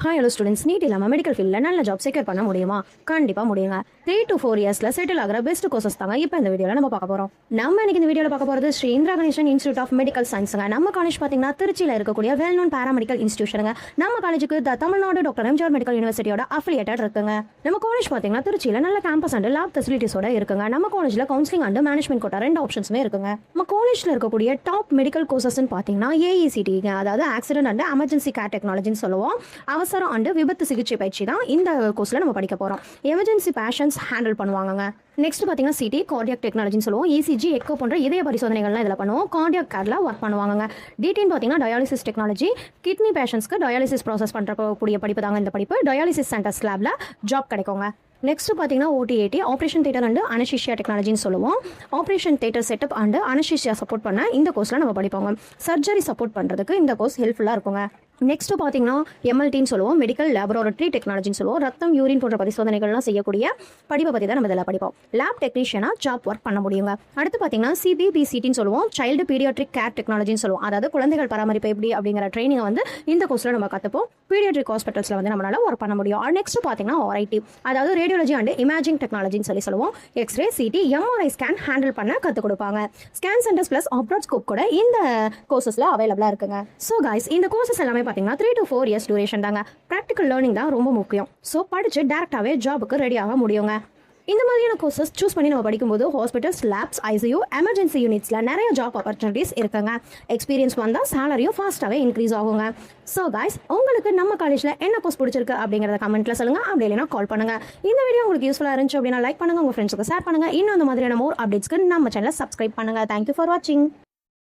Hi hello students, NEET இல்லாமல் medical ஃபீல்டில் நல்ல ஜாப் செக்யூர் பண்ண முடியுமா? கண்டிப்பாக முடியுங்க. 3 to 4 இயர்ஸில் செட்டில் ஆகிற பெஸ்ட் கோர்சஸ் தாங்க இப்போ இந்த வீடியோவில் நம்ம பார்க்க போகிறோம். நம்ம இன்னைக்கு இந்த வீடியோவில் பார்க்க போகிறது Sri Indira Ganesan institute of medical சயின்ஸுங்க. நம்ம காலேஜ் பார்த்தீங்கன்னா திருச்சியில் இருக்கக்கூடிய வெல் நோன் பேராமெடிக்கல் இன்ஸ்டியூஷனுங்க. நம்ம காலேஜுக்கு தமிழ்நாடு டாக்டர் எம்ஜிஆர் மெடிக்கல் யூனிவர்சிட்டியோட அஃபிலியேட்டட் இருக்குங்க. நம்ம காலேஜ் பார்த்தீங்கன்னா திருச்சியில் நல்ல கேம்பஸ் அண்ட் லேப் ஃபெசிலிட்டிஸோட இருக்குங்க. நம்ம காலேஜில் கவுன்சிலிங் அண்ட் மேனேஜ்மெண்ட் கோட்டா 2 ஆப்ஷன்ஸுமே இருக்குங்க. நம்ம காலேஜில் இருக்கக்கூடிய டாப் மெடிக்கல் கோர்சஸ்ன்னு பார்த்தீங்கன்னா AECTங்க, அதாவது ஆக்சிடென்ட் அண்ட் எமர்ஜென்சி கேர் டெக்னாலஜின்னு சொல்லுவோம். அவசரம் அண்ட் விபத்து சிகிச்சை பயிற்சி தான் இந்த கோர்ஸில் நம்ம படிக்க போகிறோம். எமர்ஜென்சி பேஷன்ஸ் ஹேண்டில் பண்ணுவாங்க. நெக்ஸ்ட் பார்த்தீங்கன்னா சிடி கார்டியாக் டெக்னாலஜின்னு சொல்லுவோம். ECG எக்கோ போன்ற இதய பரிசோதனைகள்லாம் இதில் பண்ணுவோம். கார்டியாக் கேரில் ஒர்க் பண்ணுவாங்க. டிடின்னு பார்த்தீங்கன்னா டயாலிசிஸ் டெக்னாலஜி, கிட்னி பேஷன்ஸ்க்கு டயாலிசிஸ் ப்ராசஸ் பண்ணுறக்கூடிய படிப்பு தாங்க இந்த படிப்பு. டயாலிசிஸ் சென்டர்ஸ் லேபில் ஜாப் கிடைக்குங்க. நெக்ஸ்ட் பார்த்தீங்கன்னா OTAT operation theatre and anaesthesia டெக்னாலஜின்னு சொல்லுவோம். Operation theatre setup and anaesthesia support பண்ண இந்த கோர்ஸில் நம்ம படிப்போங்க. சர்ஜரி சப்போர்ட் பண்ணுறதுக்கு இந்த கோர்ஸ் ஹெல்ப்ஃபுல்லாக இருக்குங்க. நெக்ஸ்ட் பார்த்தீங்கன்னா MLTன்னு சொல்லுவோம், மெடிக்கல் லேபரேட்டரி டெக்னாலஜின்னு சொல்லுவோம். ரத்தம், யூரின் போன்ற பரிசோதனைகள்லாம் செய்யக்கூடிய படிப்பை பற்றி தான் நம்ம இதில் படிப்போம். லேப் டெக்னீஷியனாக ஜாப் ஒர்க் பண்ண முடியுங்க. அடுத்து பார்த்தீங்கன்னா CBBCTன்னு சொல்லுவோம், சைல்டு பீடியாட்ரிக் கேர் டெக்னாலஜின்னு சொல்லுவோம். அதாவது குழந்தைகள் பராமரிப்பு எப்படி அப்படிங்கிற ட்ரைனிங் வந்து இந்த கோர்ஸில் நம்ம கற்றுப்போம். பீடியாட்ரிக் ஹாஸ்பிட்டல்ஸில் வந்து நம்மளால ஒர்க் பண்ண முடியும். நெக்ஸ்ட் பார்த்தீங்கன்னா RIT, அதாவது ரேடியோலஜி அண்ட் இமேஜிங் டெக்னாலஜின்னு சொல்லுவோம். X ray, CT, MRI scan handle பண்ண கற்றுக் கொடுப்பாங்க. Scan centers plus abroad scope கூட இந்த கோர்சஸில் அவைலபிளாக இருக்குங்க. ஸோ கைஸ், இந்த கோர்சஸ் எல்லாமே பார்த்தீங்கன்னா 3 to 4 இயர்ஸ் டியூரேஷன் தாங்க. ப்ராக்டிக்கல் லேர்னிங் தான் ரொம்ப முக்கியம். ஸோ படித்து டேரெக்டாகவே ஜாபுக்கு ரெடியாக முடியுங்க. இந்த மாதிரியான கோர்சஸ் சூஸ் பண்ணி நம்ம படிக்கும்போது ஹாஸ்பிட்டல்ஸ், லேப்ஸ், ICU, எமர்ஜென்சி யூனிட்ஸில் நிறைய ஜாப் ஆப்பர்ச்சுனிட்டிஸ் இருக்குங்க. எக்ஸ்பீரியன்ஸ் வந்தால் சேலரியும் ஃபாஸ்ட்டாகவே இன்க்ரீஸ் ஆகுங்க. ஸோ கைஸ், உங்களுக்கு நம்ம காலேஜில் என்ன கோர்ஸ் பிடிச்சிருக்கு அப்படிங்கிறத கமெண்ட்டில் சொல்லுங்கள். அப்படி இல்லைனா கால் பண்ணுங்கள். இந்த வீடியோ உங்களுக்கு யூஸ்ஃபுல்லாக இருந்துச்சு அப்படின்னா லைக் பண்ணுங்கள், உங்கள் ஃப்ரெண்ட்ஸுக்கு ஷேர் பண்ணுங்கள். இன்னும் அந்த மாதிரியான மோர் அப்டேட்ஸ்க்கு நம்ம சேனலை சப்ஸ்கிரைப் பண்ணுங்கள். தேங்க்யூ ஃபார் வாட்சிங்.